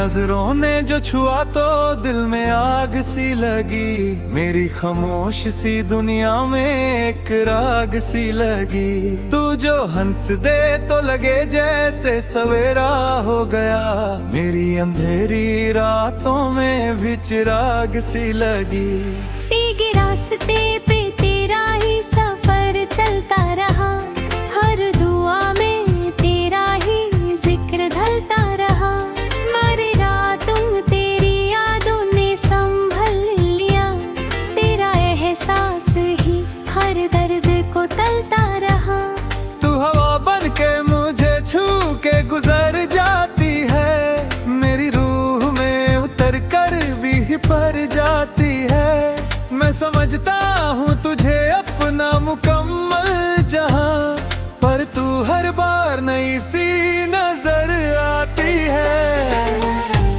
नजरों ने जो छुआ तो दिल में आग सी लगी। मेरी खामोश सी दुनिया में एक राग सी लगी। तू जो हंस दे तो लगे जैसे सवेरा हो गया। मेरी अंधेरी रातों में भी चिराग सी लगी। भीगे रास्ते पे तेरा ही सफर चलता रहा। हर दुआ में तेरा ही जिक्र ढलता रहा। मरे रातों तेरी यादों ने संभल लिया। तेरा एहसास ही हर दर्द को तलता रहा। तू हवा बन के मुझे छू के गुजर जाती है। मेरी रूह में उतर कर भी पर जाती है। मैं समझता हूँ तुझे अपना मुकम्मल जहां, पर तू हर बार नई सी नजर आती है।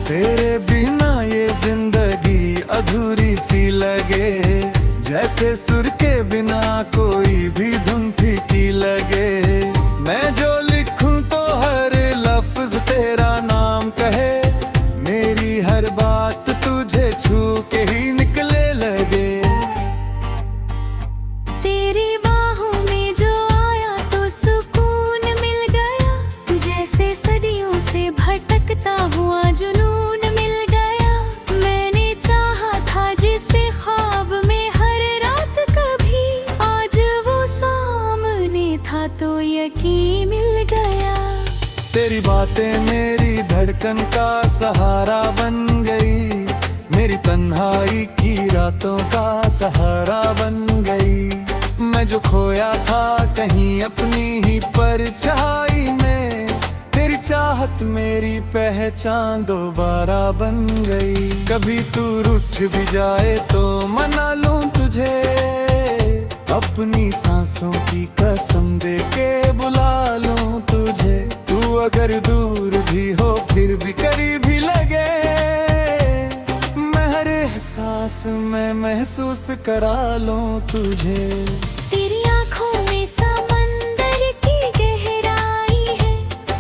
तेरे बिना ये जिंदगी अधूरी सी लगे। जैसे सुर के बिना कोई भी धुन फीकी लगे। मैं जो लिखूं तो हर लफ्ज तेरा नाम कहे। मेरी हर बात तुझे छू के ही निकले लगे। तेरी बाहों में जो आया तो सुकून मिल गया। जैसे सदियों से भटकता हुआ जुनून मिल गया। मैंने चाहा था जिसे ख्वाब में हर रात कभी, आज वो सामने था तो यकीन मिल गया। तेरी बातें मेरी धड़कन का सहारा बन गई। मेरी तन्हाई की रातों का सहारा बन गई। मैं जो खोया था कहीं अपनी ही परछाई में, तेरी चाहत मेरी पहचान दोबारा बन गई। कभी तू रूठ भी जाए तो मना लूं तुझे। अपनी सांसों की कसम दे के बुला लूं तुझे। तू अगर दूर भी हो फिर भी करीब ही लगे। मैं हर एहसास में महसूस करा लूं तुझे। तेरी आँखों में समंदर की गहराई है।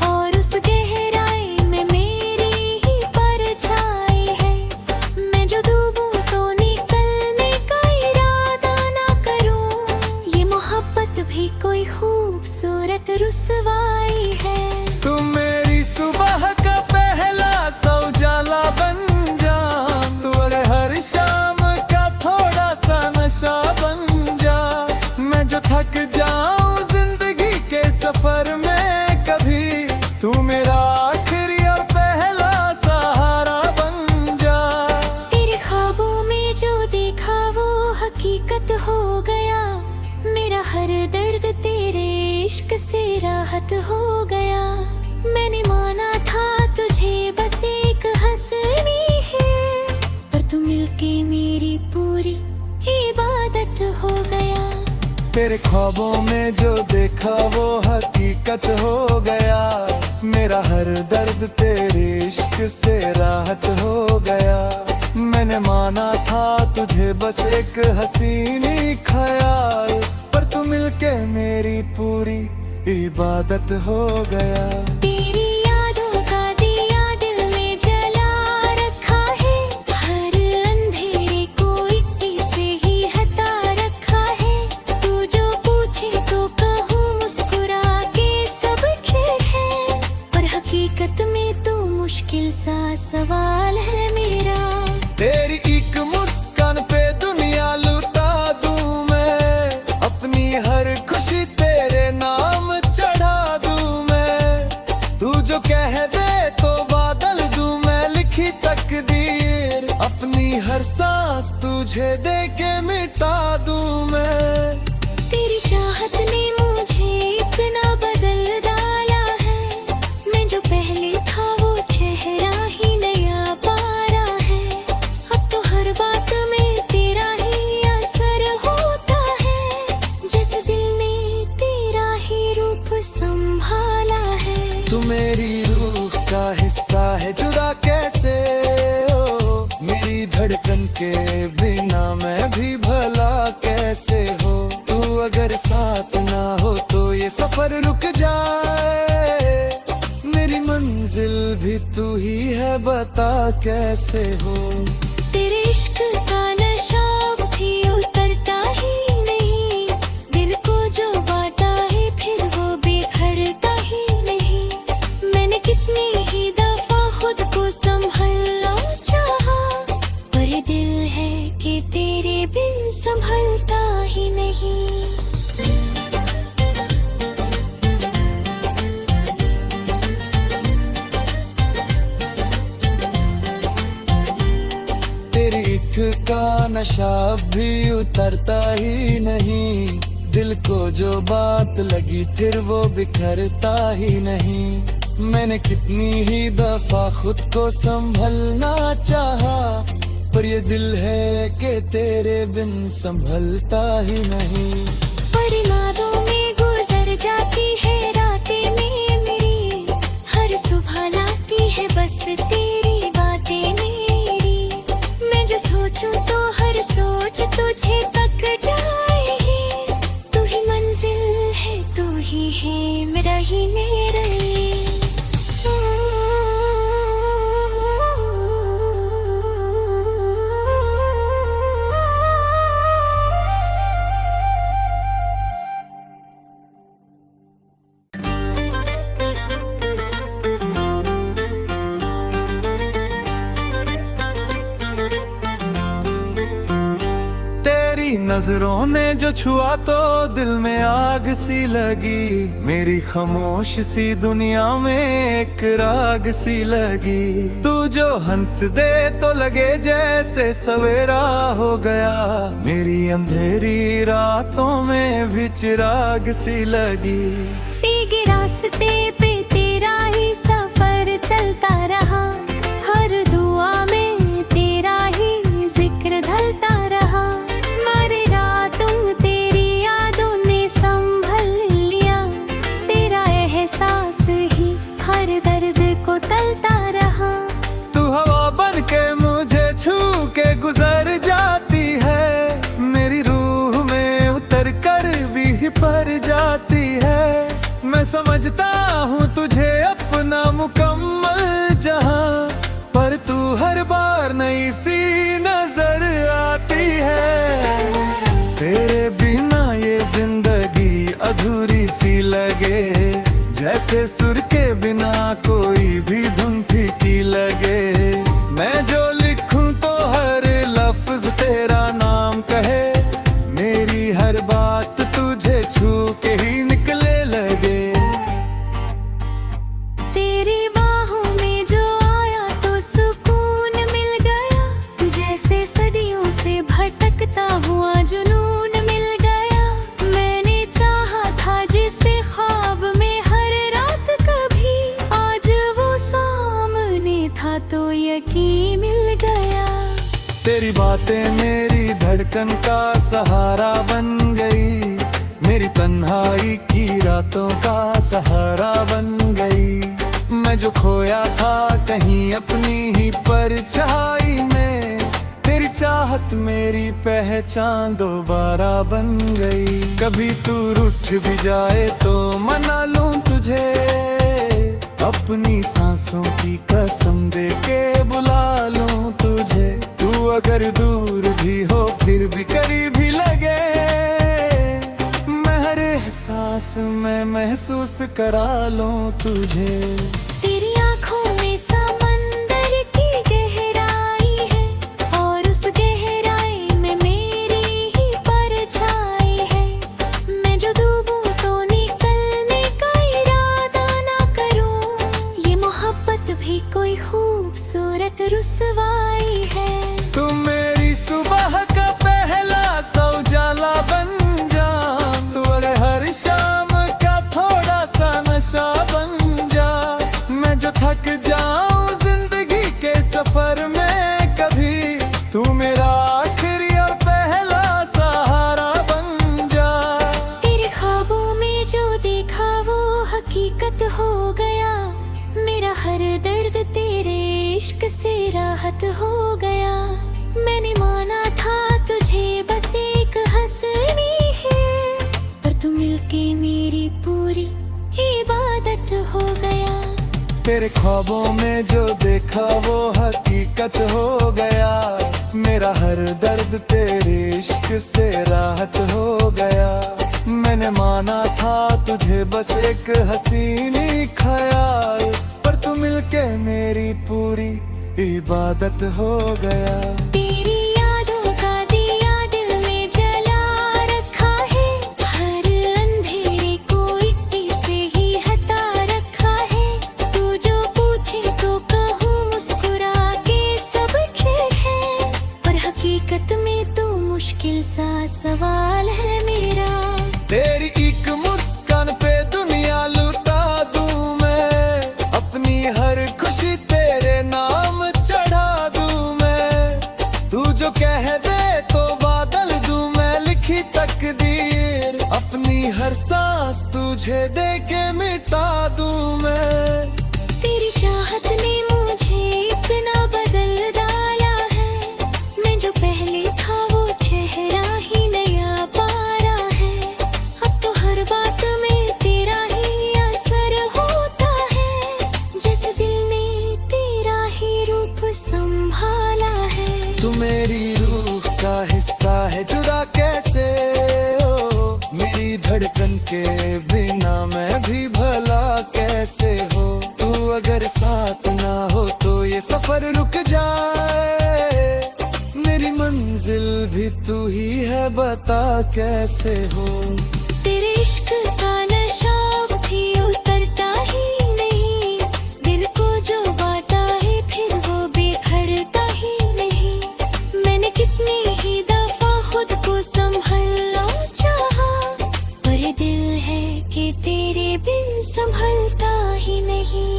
और उस गहराई में मेरी ही परछाई है। मैं जो डूबूं तो निकलने का इरादा ना करूं। ये मोहब्बत भी कोई खूबसूरत रुसवाई है। तुम मेरी सुबह का पहला सौजाला बन जा। तू अगर हर शाम का थोड़ा सा नशा बन जा। मैं जो थक जाऊं जिंदगी के सफर में कभी, तू मेरा आखिरी और पहला सहारा बन जा। तेरे ख्वाबों में जो देखा वो हकीकत हो गया। मेरा हर दर्द तेरे इश्क से राहत हो गया। मैंने माना था तुझे बस एक हंसनी है, पर तू मिलके मेरी पूरी इबादत हो गया। तेरे ख्वाबों में जो देखा वो हकीकत हो गया। मेरा हर दर्द तेरे इश्क से राहत हो गया। मैंने माना था तुझे बस एक हसीनी ख्याल, पर तू मिलके मेरी पूरी इबादत हो गया। तेरी यादों का दिया दिल में जला रखा है। हर अंधेरे को इसी से ही हटा रखा है। तू जो पूछे तो कहूँ मुस्कुरा के सब ठीक है, पर हकीकत में तो मुश्किल सा सवाल है मेरा। तेरी एक मुस्कान पे दुनिया लुटा दूं मैं। अपनी हर खुशी तेरे नाम चढ़ा दूं मैं। तू जो कह दे तो बादल दूं मैं लिखी तकदीर। अपनी हर सांस तुझे दे के मिटा दूं मैं। तेरी चाहत ने मुझे इतना बदल डाला है। मैं जो पहले था वो चेहरा ही नया पारा है। अब तो हर बात में तेरा ही असर होता है। जैसे दिल ने तेरा ही रूप संभाला है। तू मेरी रूह का हिस्सा है, जुदा कैसे हो। मेरी धड़कन के बिना मैं भी भला कैसे हो। तू अगर साथ ना हो तो ये सफर रुक जाए। मेरी मंजिल भी तू ही है बता कैसे हो। तेरे इश्क का नशा भी उतरता ही नहीं, दिल को जो बाता है फिर वो बिखरता ही नहीं। मैंने कितनी ही दफा खुद को संभलना चाहा, पर ये दिल है कि तेरे बिन संभलता ही नहीं। तेरी इश्क का नशा भी उतरता ही नहीं, दिल को जो बात लगी फिर वो बिखरता ही नहीं। मैंने कितनी ही दफा खुद को संभलना चाहा, पर ये दिल है कि तेरे बिन संभलता ही नहीं। पर यादों में गुजर जाती है रातें में मेरी, हर सुबह लाती है बस तेरी बातें मेरी। मैं जो सोचूं तो हर सोच तुझे तक जाए है, तू ही मंजिल है तू ही है मेरा ही मेरा। नजरों ने जो छुआ तो दिल में आग सी लगी, मेरी खामोश सी दुनिया में एक राग सी लगी। तू जो हंस दे तो लगे जैसे सवेरा हो गया, मेरी अंधेरी रातों में भी चिराग सी लगी। भीगे रास्ते पे तेरा ही सफर चलता रहा, हर दुआ में तेरा ही जिक्र ढलता रहा। हर दर्द को तलता रहा, तू हवा बन के मुझे छू के गुजर जाती है, मेरी रूह में उतर कर भी पर जाती है। मैं समझता हूँ तुझे अपना मुकम्मल जहां, पर तू हर बार नई सी नजर आती है। तेरे बिना ये जिंदगी अधूरी सी लगे, जैसे सुर के बिना कोई भी धुन फीकी लगे। मैं जो लिखूं तो हर लफ्ज तेरा नाम कहे, मेरी हर बात तुझे छू के ही निकले लगे। तेरी बाहों में जो आया तो सुकून मिल गया, जैसे सदियों से भटकता हुआ जुनून मिल गया। मैंने चाहा था जिसे ख्वाब में तो यकीन मिल गया। तेरी बातें मेरी धड़कन का सहारा बन गई, मेरी तन्हाई की रातों का सहारा बन गई। मैं जो खोया था कहीं अपनी ही परछाई में, तेरी चाहत मेरी पहचान दोबारा बन गई। कभी तू रूठ भी जाए तो मना लूं तुझे, अपनी सांसों की कसम दे के बुला लूं तुझे। तू अगर दूर भी हो फिर भी करीब ही लगे, मैं हर एहसास में महसूस करा लूं तुझे। तेरी आँखों में समंदर की गहराई है, और उस गहराई में मेरी ही परछाई है। मैं जो डूबूं तो निकलने का इरादा ना करूं, ये मोहब्बत भी कोई खूबसूरत रुसवाई है। तू मेरी सुबह का पहला सा उजाला बन जा, तू अगर हर शाम का थोड़ा सा नशा बन जा। मैं जो थक जाऊं जिंदगी के सफर में कभी, तू मेरा आखिरी और पहला सहारा बन जा। तेरे ख्वाबों में जो देखा वो हकीकत हो गया, मेरा हर दर्द तेरे इश्क से राहत हो गया। मैंने माना था तुझे बस एक हंसनी है, पर तू मिलके मेरी पूरी इबादत हो गया। मेरे ख्वाबों में जो देखा वो हकीकत हो गया। मेरा हर दर्द तेरे इश्क से राहत हो गया। मैंने माना था तुझे बस एक हसीनी ख्याल, पर तू मिलके मेरी पूरी इबादत हो गया। तेरी यादों का दिया दिल में जला रखा है, हर अंधेरे को इसी से ही हटा रखा है। तू जो पूछे तो कहूँ मुस्कुरा के सब ठीक है, पर हकीकत में तू मुश्किल सा सवाल है मेरा। तेरी एक मुस्कान पे दुनिया लुटा दूं मैं, अपनी हर खुशी तेरे नाम चढ़ा दूं मैं। तू जो कह दे तो बादल दूं मैं लिखी तकदीर, अपनी हर सांस तुझे दे के मिटा दूं मैं। तेरी चाहत ने मुझे इतना बदल डाला है, मैं जो पहले था वो चेहरा ही नया पारा है। अब तो हर बात में तेरा ही असर होता है, जैसे दिल ने तेरा ही रूप संभाला है। तू मेरी रूह का हिस्सा है, जुदा कैसे हो मेरी धड़कन के बिना मैं भी भला कैसे हो। तू अगर साथ ना हो तो ये सफर रुक जाए, मेरी मंजिल भी तू ही है बता कैसे हो। तेरे इश्क का नशा भी उतरता ही नहीं, दिल को जो बाता है फिर वो बिखरता ही नहीं। मैंने कितनी ही दफा खुद को संभलना चाहा, पर ये दिल है कि तेरे बिन संभलता ही नहीं।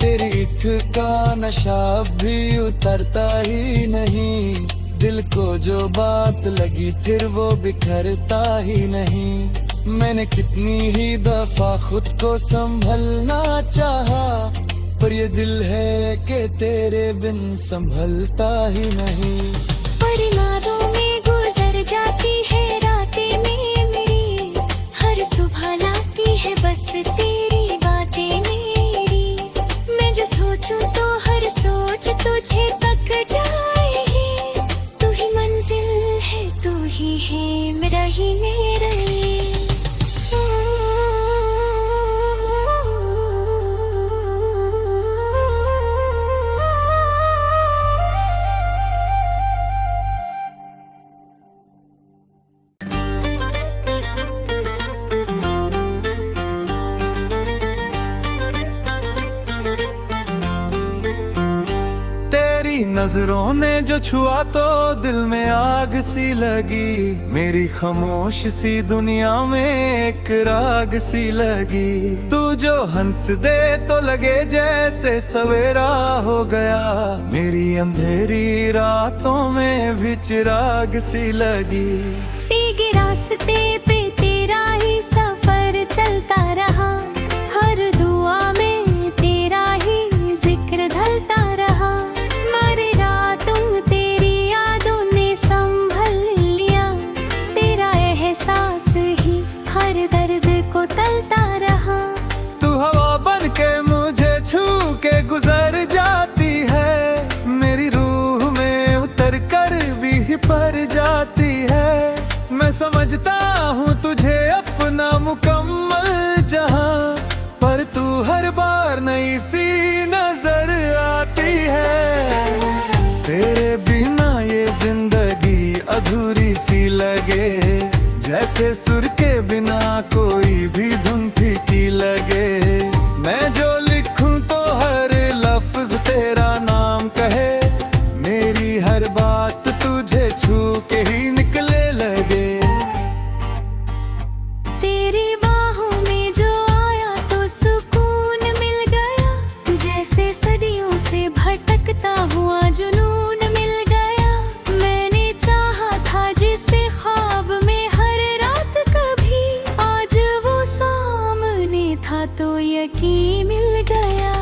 तेरी इश्क का नशा भी उतरता ही नहीं, दिल को जो बात लगी फिर वो बिखरता ही नहीं। मैंने कितनी ही दफा खुद को संभलना चाहा, पर ये दिल है कि तेरे बिन संभलता ही नहीं। पर नादों में गुजर जाती है रातें में मेरी, हर सुबह लाती है बस तेरी बातें मेरी। मैं जो सोचूं तो हर सोच तुझे तक जाए ही, तू ही मंजिल है तू ही है मेरा ही मेरा ही। नजरों ने जो छुआ तो दिल में आग सी लगी, मेरी खामोश सी दुनिया में एक राग सी लगी। तू जो हंस दे तो लगे जैसे सवेरा हो गया, मेरी अंधेरी रातों में भी चिराग सी लगी। भीगे रास्ते पे तेरा ही सफर चलता रहा, हर दुआ में तेरा ही जिक्र ढलता रहा। मरे रातों तेरी यादों ने संभल लिया, तेरा एहसास ही हर दर्द को तलता रहा। तू हवा बन के मुझे छू के गुजर जाती है, मेरी रूह में उतर कर भी पर जाती है। मैं समझता हूँ तुझे अपना मुकम्मल जहां, पर तू हर बार नई सी नजर आती है। तेरे बिना ये जिंदगी अधूरी सी लगे, जैसे सुर के बिना कोई भी धुन फीकी लगे। मैं जो लिखूं तो हर लफ्ज तेरा नाम कहे, मेरी हर बात तुझे छू के ही निकले लगे। तेरी बाहों में जो आया तो सुकून मिल गया, जैसे सदियों से भटकता हुआ जुनून मिल गया। मैंने चाहा था जिसे ख्वाब में हर रात कभी, आज वो सामने था तो यकीन मिल गया।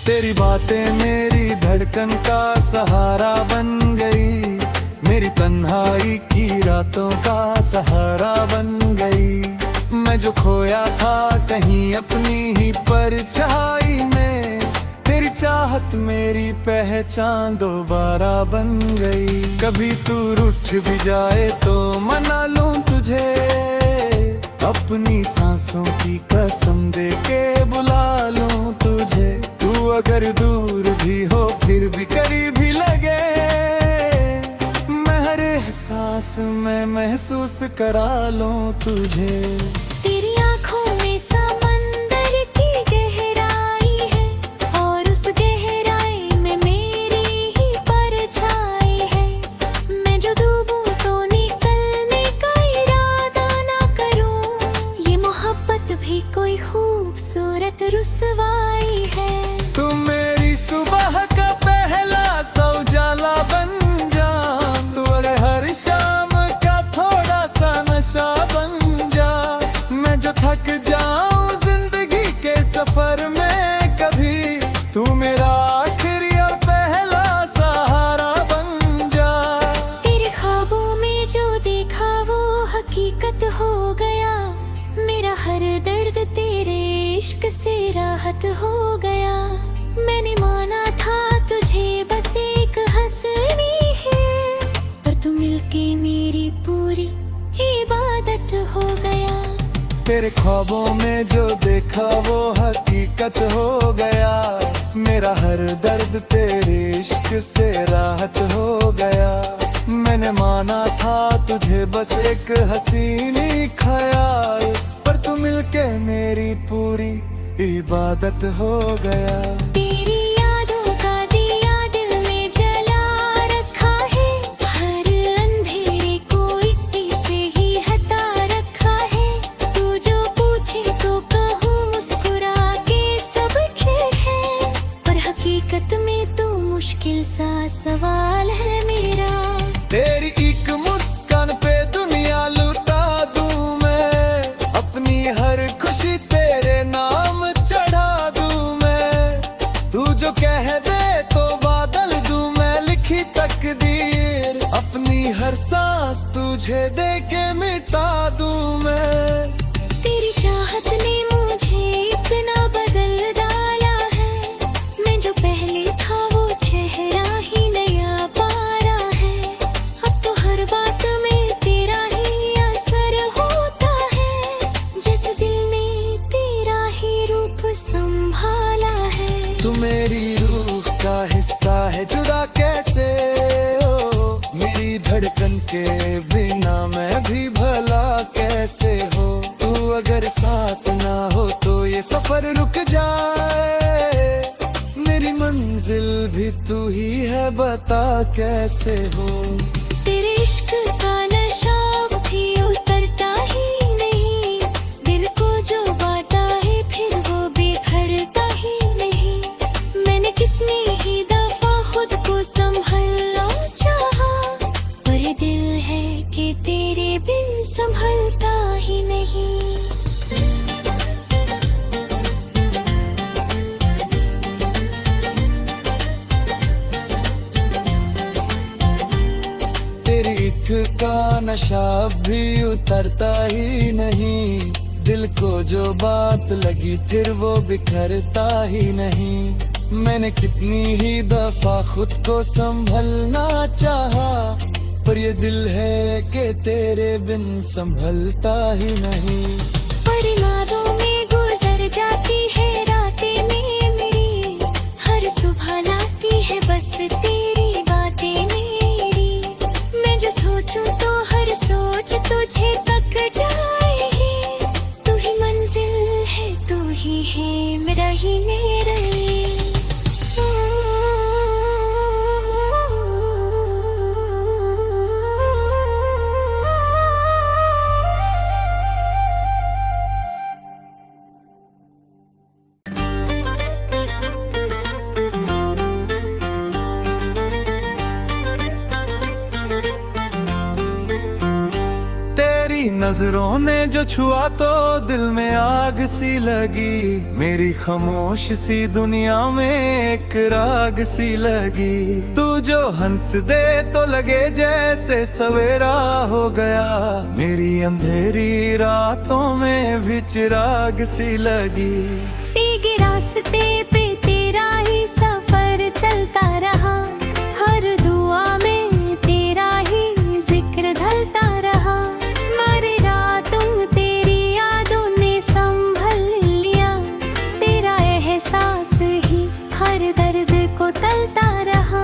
तेरी बातें मेरी धड़कन का सहारा बन गई, मेरी तन्हाई की रातों का सहारा बन गई। मैं जो खोया था कहीं अपनी ही परछाई में, तेरी चाहत मेरी पहचान दोबारा बन गई। कभी तू रूठ भी जाए तो मना लूं तुझे, अपनी सांसों की कसम दे के बुला लूं तुझे। तू अगर दूर भी हो फिर भी करीब ही लगे, मैं हर एहसास में महसूस करा लूं तुझे। तेरी आँखों में समंदर की गहराई है, और उस गहराई में मेरी ही परछाई है। मैं जो डूबूं तो निकलने का इरादा ना करूं, ये मोहब्बत भी कोई खूबसूरत रुसवाई है। तू मेरी सुबह का पहला उजाला बन जा, तू अगर हर शाम का थोड़ा सा नशा बन जा। मैं जो थक जाऊं जिंदगी के सफर में कभी, तू मेरा आखिरी और पहला सहारा बन जा। तेरे ख्वाबों में जो देखा वो हकीकत हो गया, मेरा हर दर्द तेरे इश्क से राहत हो गया। मैंने माना था तुझे बस एक हंसनी है, पर तू मिलके मेरी पूरी इबादत हो गया। तेरे ख्वाबों में जो देखा वो हकीकत हो गया, मेरा हर दर्द तेरे इश्क से राहत हो गया। मैंने माना था तुझे बस एक हसीनी ख्याल, पर तू मिलके मेरी पूरी इबादत हो गया। तेरी यादों का दिया दिल में जला रखा है, हर अंधेरे को इसी से ही हटा रखा है। तू जो पूछे तो कहूँ मुस्कुरा के सब ठीक है, पर हकीकत में तो मुश्किल सा सवाल है मेरा। तेरी एक मुस्कान पे दुनिया लुटा दूं मैं, अपनी हर खुशी तेरे नाम चढ़ा दूं मैं। तू जो कह दे तो बादल दूं मैं लिखी तकदीर, अपनी हर सांस तुझे दे के मिटा दूं मैं। तेरी चाहत ने मुझे इतना बदल डाला है, मैं जो पहले था वो चेहरा ही नया पारा है। अब तो हर बात में तेरा ही असर होता है, जैसे दिल ने तेरा ही रूप संभाला है। तू मेरी रूह का हिस्सा है, जुदा कैसे हो मेरी धड़कन के बिना मैं भी भला कैसे हो। तू अगर साथ ना हो तो ये सफर रुक जाए, मेरी मंजिल भी तू ही है बता कैसे हो। तेरे इश्क का नशा भी उतरता ही नहीं, दिल को जो बाता है फिर वो बिखरता ही नहीं। मैंने कितनी ही दफा खुद को संभलना चाहा, पर ये दिल है कि तेरे बिन संभलता ही नहीं। तेरी इश्क का नशा भी उतरता ही नहीं, दिल को जो बात लगी फिर वो बिखरता ही नहीं। मैंने कितनी ही दफा खुद को संभलना चाहा, पर ये दिल है कि तेरे बिन संभलता ही नहीं। पर यादों में गुजर जाती है रातें में मेरी, हर सुबह लाती है बस तेरी बातें मेरी। मैं जो सोचूं तो हर सोच तुझे तक जाए है, तू ही मंजिल है तू ही है मेरा ही मेरा। नजरों ने जो छुआ तो दिल में आग सी लगी, मेरी खामोश सी दुनिया में एक राग सी लगी। तू जो हंस दे तो लगे जैसे सवेरा हो गया, मेरी अंधेरी रातों में भी चिराग सी लगी। भीगे रास्ते पे तेरा ही सफर चलता रहा, हर दुआ में तेरा ही जिक्र ढलता रहा। मरे रातों तेरी यादों ने संभल लिया, तेरा एहसास ही हर दर्द को तलता रहा।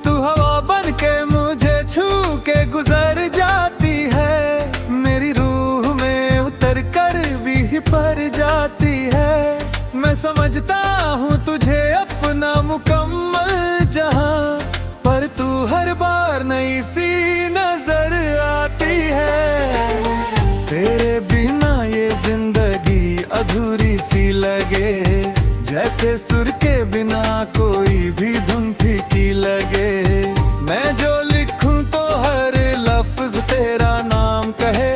तू हवा बन के मुझे छू के गुजर जाती है, मेरी रूह में उतर कर भी पर जाती है। मैं समझता हूँ तुझे अपना मुकम्मल जहां, पर तू हर बार नई सी नजर आती है। तेरे बिना ये जिंदगी अधूरी सी लगे, जैसे सुर के बिना कोई भी धुन फीकी लगे। मैं जो लिखूं तो हर लफ्ज तेरा नाम कहे,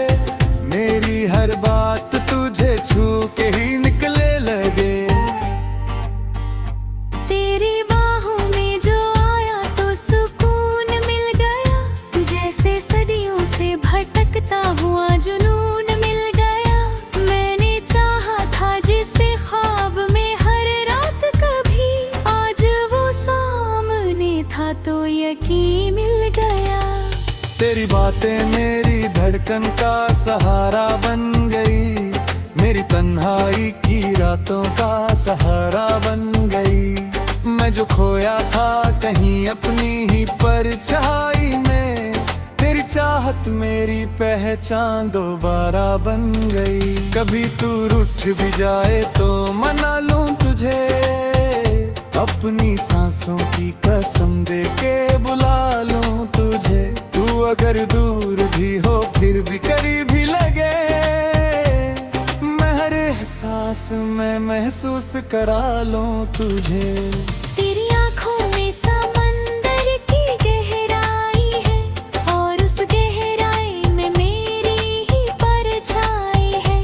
मेरी हर बात तुझे छू के ही निकले लगे। तेरी बाहों में जो आया तो सुकून मिल गया, जैसे सदियों से भटकता हुआ जुनून मिल गया। मैंने चाहा था जिसे ख्वाब में हर रात कभी, आज वो सामने था तो यकीन मिल गया। तेरी बातें मेरी धड़कन का सहारा बन गई, मेरी तन्हाई की रातों का सहारा बन गई। मैं जो खोया था कहीं अपनी ही परछाई में, तेरी चाहत मेरी पहचान दोबारा बन गई। कभी तू रूठ भी जाए तो मना लूं तुझे, अपनी सांसों की कसम दे के बुला लूं तुझे। तू अगर दूर भी हो फिर भी करीब ही लगे, मैं हर एहसास में महसूस करा लूं तुझे। तेरी आँखों में समंदर की गहराई है, और उस गहराई में मेरी ही परछाई है।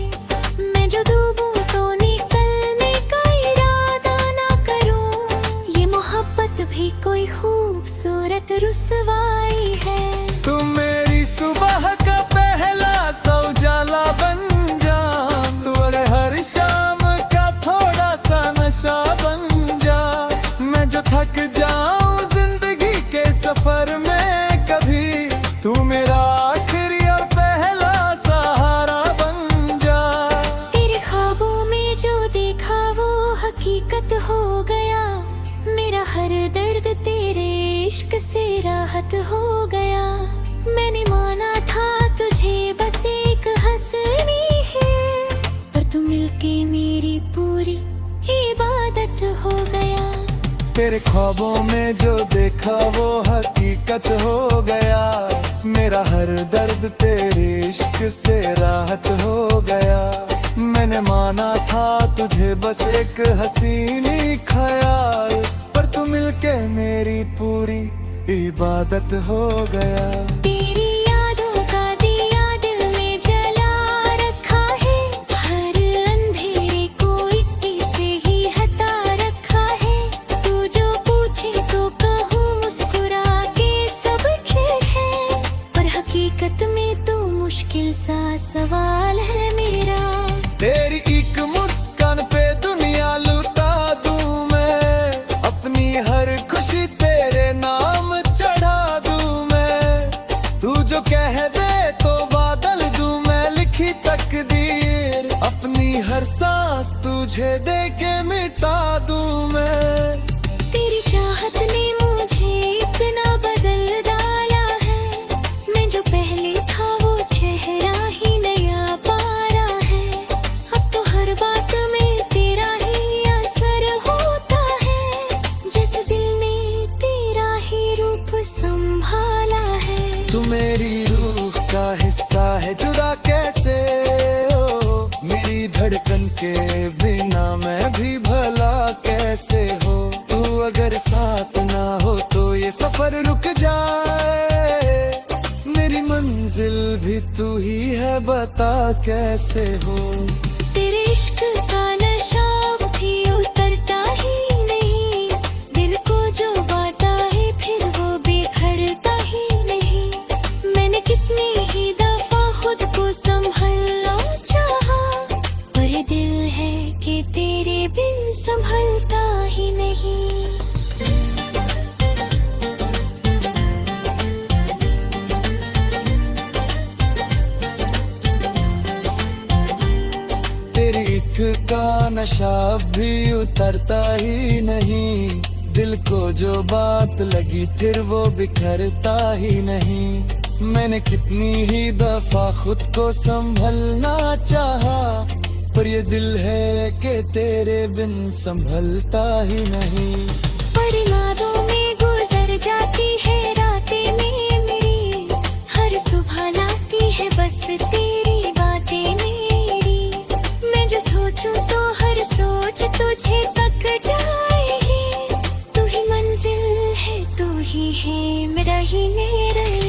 मैं जो डूबूं तो निकलने का इरादा ना करूं, ये मोहब्बत भी कोई खूबसूरत रुसवाई है। तू मेरी सुबह का पहला सौजाला बन जा, तू अगर हर शाम का थोड़ा सा नशा बन जा। मैं जो थक जाऊं जिंदगी के सफर में कभी, तू मेरा आखिरी और पहला सहारा बन जा। तेरे ख्वाबों में जो देखा वो हकीकत हो गया, मेरा हर दर्द तेरे इश्क से राहत हो गया। मैंने माना था तुझे बस एक हंसनी है, पर तू मिलके मेरी पूरी इबादत हो गया। तेरे ख्वाबों में जो देखा वो हकीकत हो गया, मेरा हर दर्द तेरे इश्क से राहत हो गया। मैंने माना था तुझे बस एक हसीनी ख्याल, पर तू मिलके मेरी पूरी इबादत हो गया। तेरी यादों का दिया दिल में जला रखा है, हर अंधेरे को इसी से ही हटा रखा है। तू जो पूछे तो कहूँ मुस्कुरा के सब ठीक है, पर हकीकत में तो मुश्किल सा सवाल है मेरा। तेरी एक मुस्कान पे दुनिया लुटा दूं मैं, अपनी हर खुशी तेरे नाम चढ़ा दूं मैं। तू जो कह दे तो बादल दूं मैं लिखी तकदीर, अपनी हर सांस तुझे दे के मिटा दूं मैं। तेरी चाहत ने मुझे इतना बदल डाला है, मैं जो पहले था वो चेहरा ही नया पारा है। अब तो हर बात में तेरा ही असर होता है, जैसे दिल ने तेरा ही रूप संभाला है। तू मेरी रूह का हिस्सा है, जुदा कैसे हो मेरी धड़कन के बिना मैं भी भला कैसे हो। तू अगर साथ ना हो तो ये सफर रुक जाए, मेरी मंजिल भी तू ही है मैं बता कैसे हो। तेरे इश्क का नशा भी उतरता ही नहीं, दिल को जो बाता है फिर वो बिखरता ही नहीं। मैंने कितनी ही दफा खुद को संभलना चाहा, पर ये दिल है कि तेरे बिन संभलता ही नहीं। तेरी इश्क का नशा भी उतरता ही नहीं, दिल को जो बात लगी फिर वो बिखरता ही नहीं। मैंने कितनी ही दफा खुद को संभलना चाहा, पर ये दिल है कि तेरे बिन संभलता ही नहीं। पर यादों में गुजर जाती है रातें में मेरी, हर सुबह लाती है बस तेरी बातें मेरी। मैं जो सोचूं तो हर सोच तुझे तक जाए है, तू ही मंजिल है, तू ही है मेरा ही मेरा ये।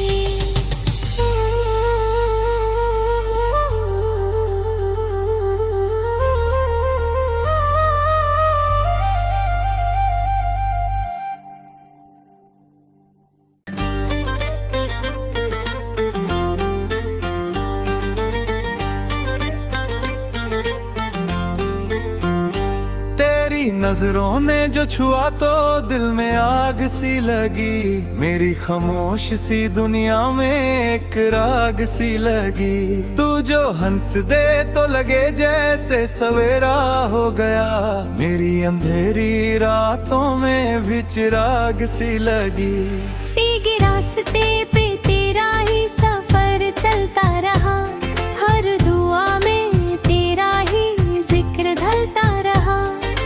नजरों ने जो छुआ तो दिल में आग सी लगी, मेरी खामोश सी दुनिया में एक राग सी लगी। तू जो हंस दे तो लगे जैसे सवेरा हो गया, मेरी अंधेरी रातों में भी चिराग सी लगी। भीगे रास्ते पे तेरा ही सफर चलता रहा, हर दुआ में तेरा ही जिक्र ढलता रहा।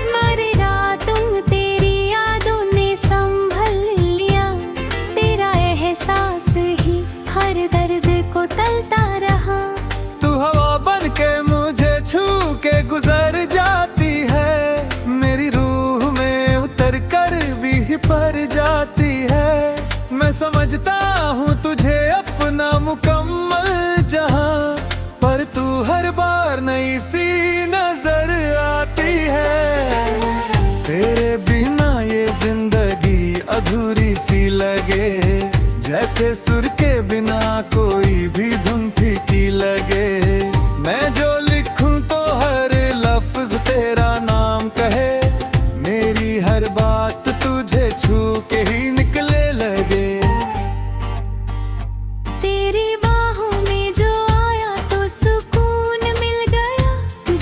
मरे रातों तेरी यादों ने संभल लिया, तेरा एहसास ही हर दर्द को तलता रहा। तू हवा बन के मुझे छू के गुजर जाती है, मेरी रूह में उतर कर भी पर जाती है। मैं समझता हूँ तुझे अपना मुकम्मल जहां, पर तू हर बार नई सी नजर आती है। तेरे बिना ये जिंदगी अधूरी सी लगे, जैसे सुर के बिना कोई भी धुन फीकी लगे। मैं जो लिखूं तो हर लफ्ज तेरा नाम कहे, मेरी हर बात तुझे छू के ही निकले लगे। तेरी बाहों में जो आया तो सुकून मिल गया,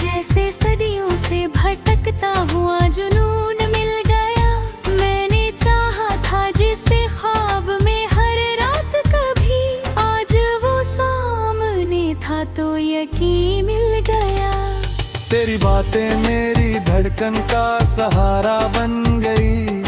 जैसे सदियों से भटकता हुआ जुनून मिल गया। मैंने चाहा था जिसे ख्वाब में हर रात कभी, आज वो सामने था तो यकीन मिल गया। तेरी बातें मेरी धड़कन का सहारा बन गई,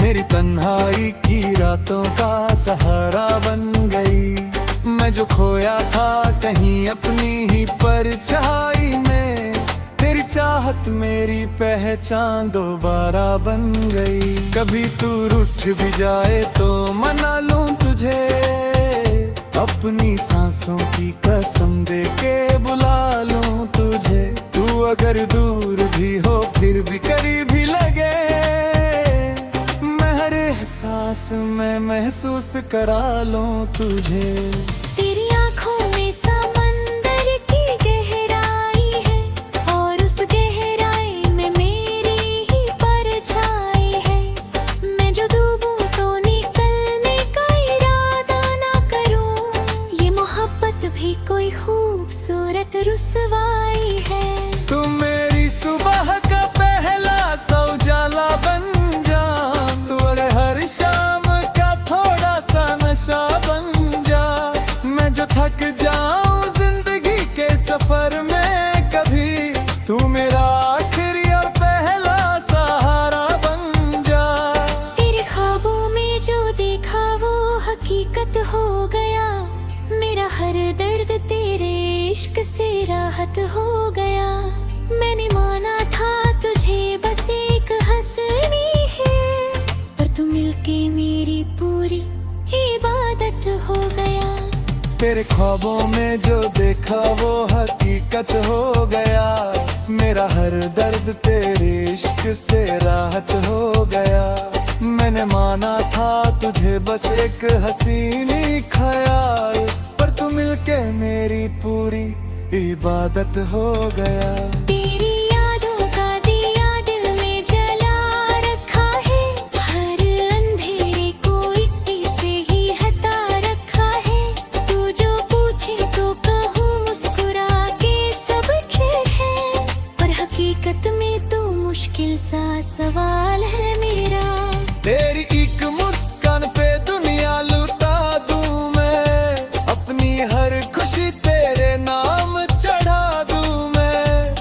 मेरी तन्हाई की रातों का सहारा बन गई। मैं जो खोया था कहीं अपनी ही परछाई में, तेरी चाहत मेरी पहचान दोबारा बन गई। कभी तू रूठ भी जाए तो मना लूं तुझे, अपनी सांसों की कसम दे के बुला लूं तुझे। तू अगर दूर भी हो फिर भी करीब ही लगे, मैं हर एहसास में महसूस करा लूं तुझे। तेरी आँखों में समंदर की गहराई है, और उस गहराई में मेरी ही परछाई है। मैं जो डूबूं तो निकलने का इरादा ना करूं, ये मोहब्बत भी कोई खूबसूरत रुसवाई है। तू मेरी सुबह का पहला सा उजाला बन जा, तू अगर हर शाम का थोड़ा सा नशा बन जा। मैं जो थक जाऊं जिंदगी के सफर में कभी, तू मेरा आखिरी और पहला सहारा बन जा। तेरे ख्वाबों में जो देखा वो हकीकत हो गया, मेरा हर दर्द तेरे इश्क से राहत हो गया। मैंने माना था तुझे बस एक हंसनी है, पर तू मिलके मेरी पूरी इबादत हो गया। तेरे मेरे ख्वाबों में जो देखा वो हकीकत हो गया। मेरा हर दर्द तेरे इश्क से राहत हो गया। मैंने माना था तुझे बस एक हसीनी ख्याल, पर तू मिलके मेरी पूरी इबादत हो गया। तेरी यादों का दिया दिल में जला रखा है, हर अंधेरे को इसी से ही हटा रखा है। तू जो पूछे तो कहूँ मुस्कुरा के सब खेल है, पर हकीकत में तो मुश्किल सा सवाल है मेरा। तेरी एक मुस्कान पे दुनिया लुटा दूं मैं, अपनी हर खुशी तेरे नाम चढ़ा दूं मैं।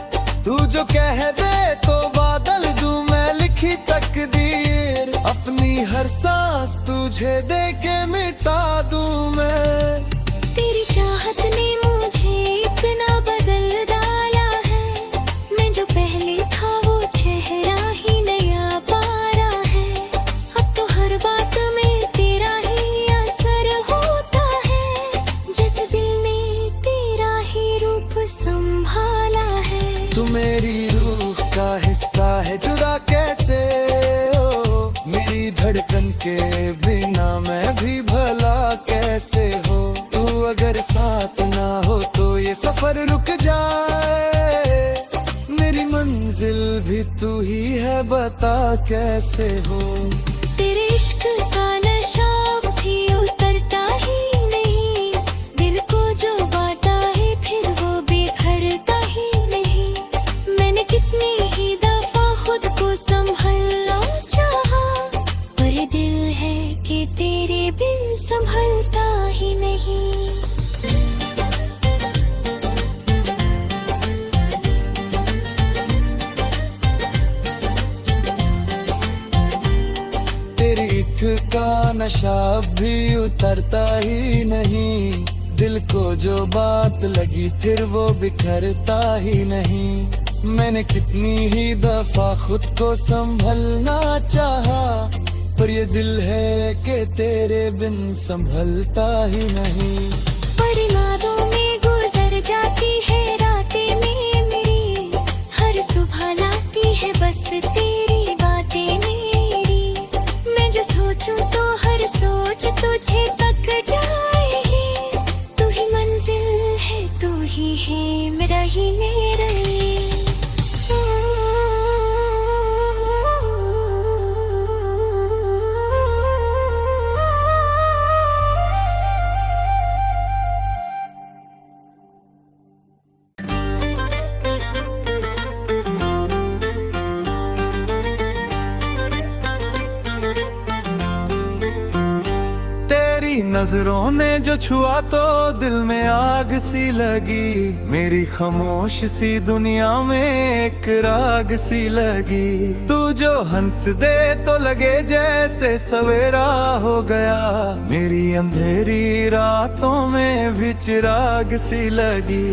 तू जो कह दे तो बादल दूं मैं लिखी तकदीर, अपनी हर सांस तुझे दे के मिटा दूं मैं। तेरी चाहत ने मुझे इतना बदल डाला है, मैं जो पहले था वो चेहरा ही नया पारा है। अब तो हर बात में तेरा ही असर होता है, जैसे दिल ने तेरा ही रूप संभाला है। तू मेरी रूह का हिस्सा है, जुदा कैसे हो मेरी धड़कन के बिना मैं भी भला कैसे हो। तू अगर साथ ना हो तो ये सफर रुक जाए, मेरी मंजिल भी तू ही है बता कैसे हो। तेरे इश्क का नशा भी उतरता ही नहीं, दिल को जो बाता है फिर वो बिखरता ही नहीं। मैंने कितनी ही दफा खुद को संभलना चाहा, पर ये दिल है कि तेरे बिन संभलता ही नहीं। तेरी इश्क का नशा भी उतरता ही नहीं, दिल को जो बात लगी फिर वो बिखरता ही नहीं। मैंने कितनी ही दफा खुद को संभलना चाहा, पर ये दिल है कि तेरे बिन संभलता ही नहीं। पर यादों में गुजर जाती है रातें में मेरी, हर सुबह लाती है बस तेरी बातें मेरी। मैं जो सोचूं तो हर सोच तुझे तक जाए ही, तू ही मंजिल है तू ही है मेरा ही मेरा ही। नजरों ने जो छुआ तो दिल में आग सी लगी, मेरी खामोश सी दुनिया में एक राग सी लगी। तू जो हंस दे तो लगे जैसे सवेरा हो गया, मेरी अंधेरी रातों में भी चिराग सी लगी।